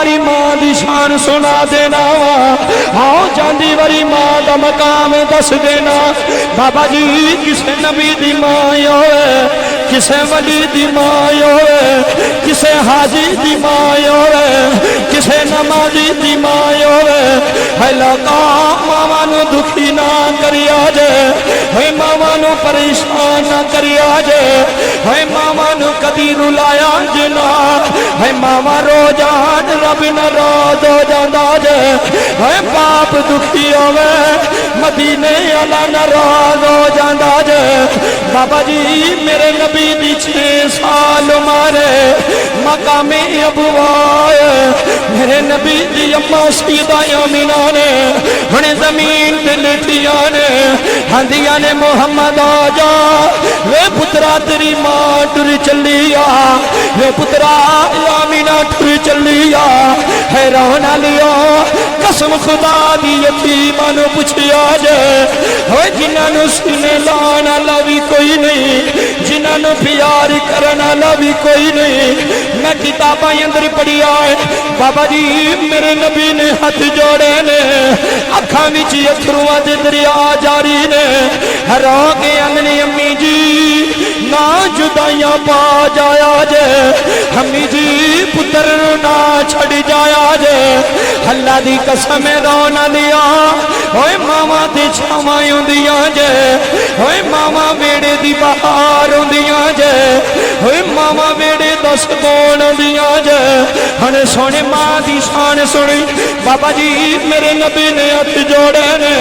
واری ماں دی شان سنا دینا ہاں جاندی واری ماں دا مقام دس دینا بابا جی کسے نبی دی ماں ہوئے کسے ولی دی ماں ہوئے کسے حاجی دی ماں ہوئے کسے نمازی دی ماں ہوئے ہے لوکا ماما نو دکھی نہ کریا جے ہے ماما نو پریشان نہ کریا جے ہے ماما نو کدی رلایا جنا ہے ماما رو جان رب ناراض ہو جاندا جے ہے باپ دکھی ہوئے مدینے والا ناراض ہو جاندا جے بابا جی میرے نبی دی 6 سال مارے مقام ابوائے میرے نبی دی اماں سیدہ آمینہ نے ہنے زمین تے لٹیاں نے ہندیاں نے محمد آجا وے پترا تیری ماں ٹر چلیا وے پترا آمینہ ٹر چلیا حیران لیا قسم خدا دی یتیماں نو پوچھیا جے ہوئے جنہاں نو سینے لانا لوی کوئی نہیں جنہاں نو پیار کرنا لوی کوئی نہیں میں کتاباں اندر پڑھی آئے بابا جی میرے نبی نے ہاتھ جوڑے نے اکھاں وچ اتھرواں دے دریا جاری نے رو کے اندنی امی جی نہ جدائیاں پا جایا جے امی جی پتر نہ چھڑ جایا جے اللہ دی قسم رونا لیا ہوئے ماما دی چھاواں ہوندیاں جے ہوئے ماما ویڑے دی بہار ہوندیاں جے ہوئے ماما ویڑے دس بون ہوندیاں جے ہن سونے ماں دی شان سنی بابا جی میرے نبی نے ہاتھ جوڑے نے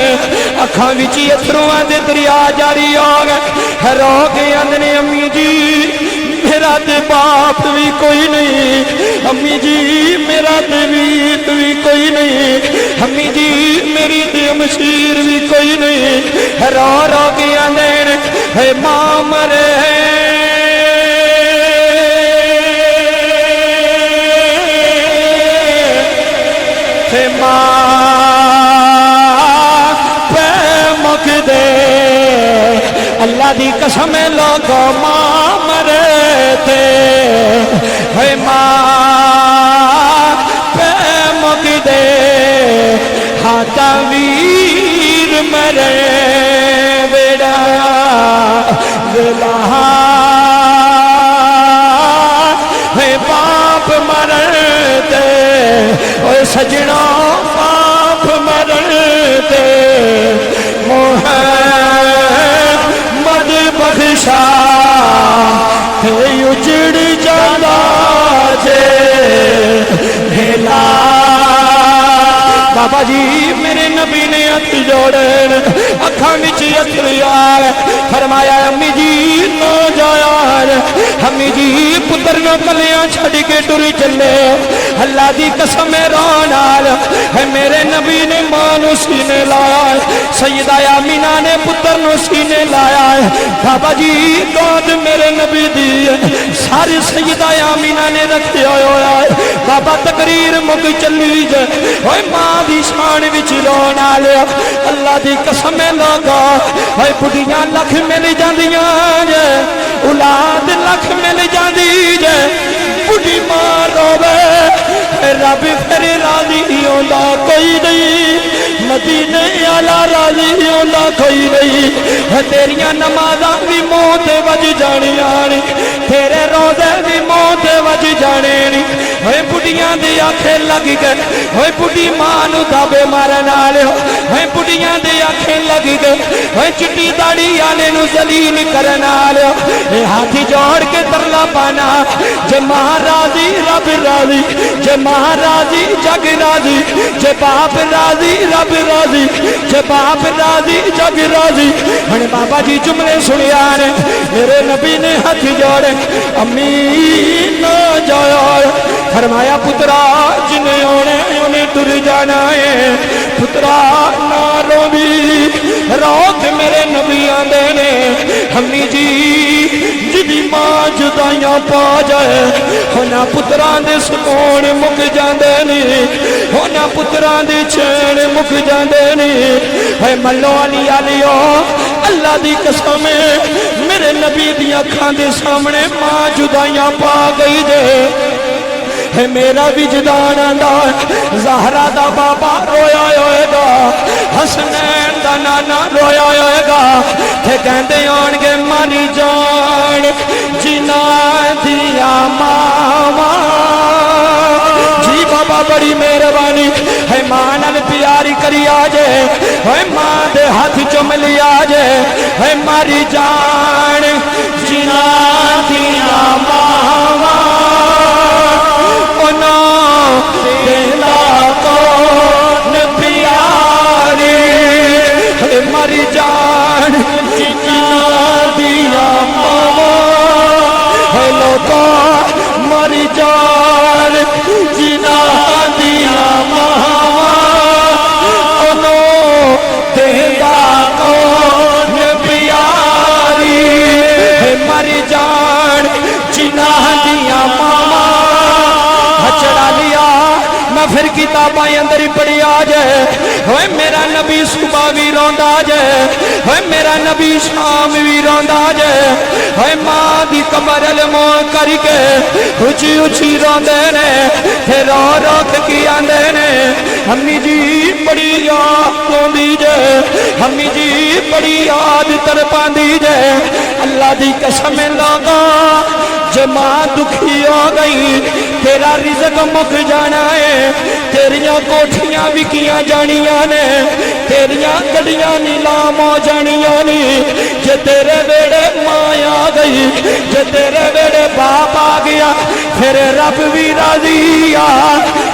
اکھاں وچ اتھرواں دے دریا جاری ہو گئے رو کے اندنے امی جی میرا تے باپ بھی کوئی نہیں امی جی میرا تے بیت بھی کوئی نہیں امی جی میری تے مشیر بھی کوئی نہیں رو رو کے اندنے ہے ماں مرے اللہ دی قسم لوگو ماں مرے تھے ہے ماں پہ مک دے ہاں تعویر مرے بیڑا بلا ہے باپ مرتے اوہ سجنوں باپ مرتے محمد بخشا ہے اجڑ جانا جے بھیلا بابا جی میرے نبی نے ہاتھ جوڑے اکھاں وچ اتھریا فرمایا امی جی نہ جایا امی جی پتر نو کلیاں چھڑ کے ٹر چلے اللہ دی قسم رونال ہے میرے نبی نے ماں نو سینے لایا سیدہ آمینہ نے پتر نو سینے لایا بابا جی گود میرے نبی دی ساری سیدہ آمینہ نے رکھتے ہویا بابا تقریر مک چلی جے اوے ماں دی شان وچ رونا لیا اللہ دی قسم لگا اوے بڑیاں لکھ مل جاندیاں جے اولاد لکھ مل جاندی جے بڑی ماں روے رب پھر راضی ہوندا کوئی نہیں مدینے والا راضی ہوندا کوئی نہیں تیریاں نمازاں بھی منہ تے وج جانیاں تیرے روزے بھی منہ تے وج جانے ہوئے بڑیاں دی آنکھیں لگ گئے ہوئے بڑی ماں نو دابے مارن والے ہوئے بڑیاں دی آنکھیں لگ گئے ہوئے چٹی داڑھی والے نو ذلیل کرن والے اے ہاتھی جوڑ کے ترلا پانا جے ماں راضی رب راضی جے ماں راضی جگ راضی جے باپ راضی رب راضی جے باپ راضی جگ راضی ہن بابا جی جملے سنیا نے میرے نبی نے ہاتھ جوڑے امی نہ جایا فرمایا پترا جنہیں انہیں ٹر جانا ہے پترا نہ روی روک میرے نبی آندے نے امی جی جدی ماں جدائیاں پا جائے ہونا پتران دے سکون مک جاندے نہیں ہونا پتران دے چین مک جاندے نہیں اے ملو علی علیو اللہ دی قسم میرے نبی دی اکھاں دے سامنے ماں جدائیاں پا گئی دے ہے میرا وجدان آندا زہرا دا بابا رویا ہوئے گا حسنین دا نانا رویا ہوئے گا تے کہندے آن گے ماری جان جنا دیا ماما جی بابا بڑی مہربانی ہے ماں نال پیاری کری آجے ہے ماں دے ہاتھ چوم لی آجے ہے ماری جان جنا دیا ماما انا دینا کون پیاری ہے ماری جان جنا دیا ماما ہے لوگا ماری جان جنا دیا ماما انو دینا کون پیاری ہے ماری جان جنا دیا ماما چڑھا لیا میں پھر کتاباں اندر ہی پڑھی آجائے ہوئے میرا نبی صبح بھی روندا جائے ہوئے میرا نبی شام بھی روندا جائے ہوئے ماں دی قبر علموں کر کے اچھی اچھی روندے نے پھر روک کی آندے نے امی جی بڑی یاد روندی جائے امی جی بڑی یاد تڑپان دی جائے اللہ دی قسم لگا جو ماں دکھی ہو گئی تیرا رزق مک جانا ہے تیریاں کوٹھیاں وکیاں جانیاں نے تیریاں گڑیاں نیلام ہو جانیاں نے جے تیرے بیڑے ماں آ گئی جے تیرے بیڑے باپ آ گیا پھر رب بھی راضی آ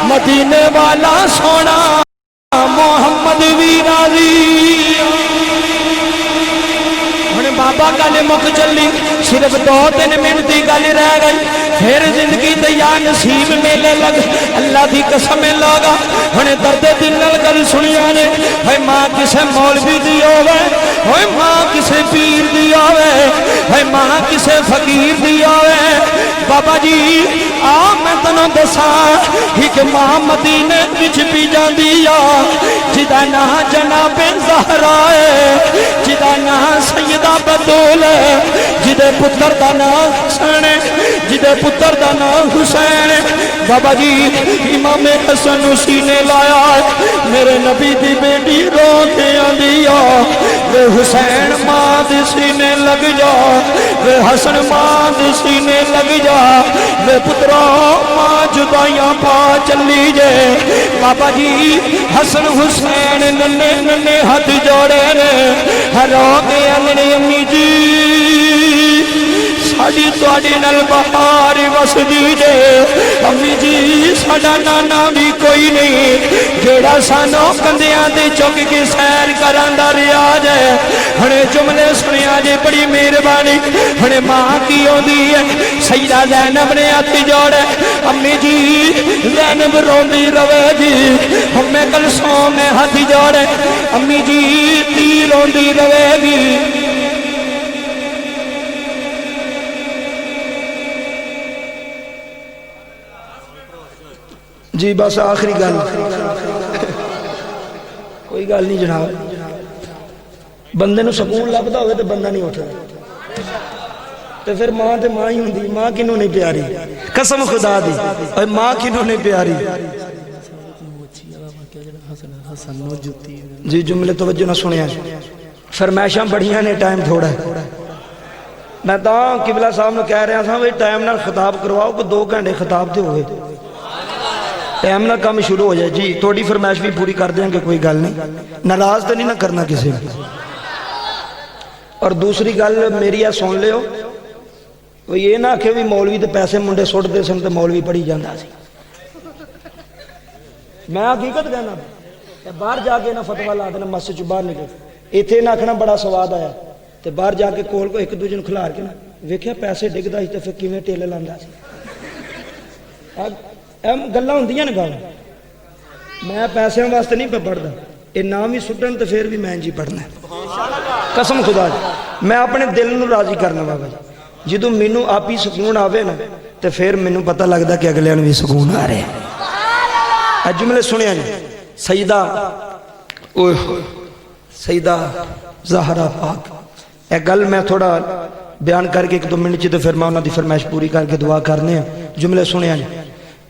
مدینے والا سونا محمد بھی راضی بابا گل مک چلی صرف 2-3 منٹ کی گل رہ گئی پھر زندگی دیا نصیب میلے لگ اللہ دی قسم لگا ہن درد دل نال گل سنیا نے ہے ماں کسے مولوی دی ہوے ہے ماں کسے پیر دی ہوے ہے ماں کسے فقیر دی ہوے بابا جی آ میں تنوں دساں ایک ماں مدینے وچ بھی جاندی آ جدا نام جناب زہرا ہے جدا نام سیدہ بطول ہے جدے پتر دا نام حسین جدے پتر دا نام حسین بابا جی امام حسن اسی نے لایا میرے نبی دی بیٹی رو کے آندیا وے حسین ماں دی سینے لگ جا وے حسن ماں دی سینے لگ جا وے پترا ماں جدائیاں پا چلی جے بابا جی حسن حسین ننے ننے ہاتھ جوڑے نے رو کے آندنے امی جی ساڑی توڑی نل بہار وس دیجے امی جی ساڑا نانا بھی کوئی نہیں جیڑا سانو کندیاں دے چک کی سیر کراندہ ریا جائے ہنے جملے سنیا جے بڑی مہربانی ہنے ماں کی ہو دی ہے سیدہ زینب نے آتی جوڑے امی جی زینب روندی روے جی ہمیں کلسوں میں ہاتھی جوڑے امی جی تی روندی روے گی جی بس آخری گل کوئی گل نہیں جناب بندے نو سکون لبدا ہوئے تو بندہ نہیں اٹھا تو پھر ماں تے ماں ہی ہوندی ماں کنوں نہیں پیاری قسم خدا دی اے ماں کنوں نہیں پیاری جی جملے توجہ نہ سنیا فرمائشاں بڑھیاں نے ٹائم تھوڑا ہے میں تاں قبلہ صاحب نے کہہ رہا تھا وہ ٹائم نہ خطاب کرواؤ کہ 2 گھنٹے خطاب دے ہوئے ٹائم نہ کم شروع ہو جائے جی تھوڑی فرمائش بھی پوری کر دیں کہ کوئی گل نہیں ناراض تو نہیں نہ کرنا کسی اور دوسری گل میری ہے سن لے ہو وہ یہ نہ کہ بھی مولوی تے پیسے منڈے سٹ دے سن تے مولوی پڑھی جاندہ سی میں حقیقت کہنا باہر جا کے نہ فتوہ لا دینا مسجد باہر نکل ایتھے نہ آکھنا بڑا سواد آیا تے باہر جا کے کول کو ایک دوجے نوں کھلار کے نا ویکھیا پیسے ڈگدا سی تے پھر کیویں ٹیلے لاندا سی گلاں ہوندیاں نے گل میں پیسے واسطے نہیں پہ پڑھدا یہ نام ہی سٹن تے پھر بھی میں جی پڑھنا قسم خدا جی میں اپنے دل نوں راضی کرنا بابا جی جدوں مینوں آپ ہی سکون آوے نا تے پھر مینوں پتہ لگدا کہ اگلے نوں بھی سکون آ رہا ہے جملے سنیا جی سیدہ سیدہ زہرا پاک اے گل میں تھوڑا بیان کر کے 1-2 منٹ چ تے پھر میں انہاں دی فرمائش پوری کر کے دعا کرنے ہیں جملے سنیا جی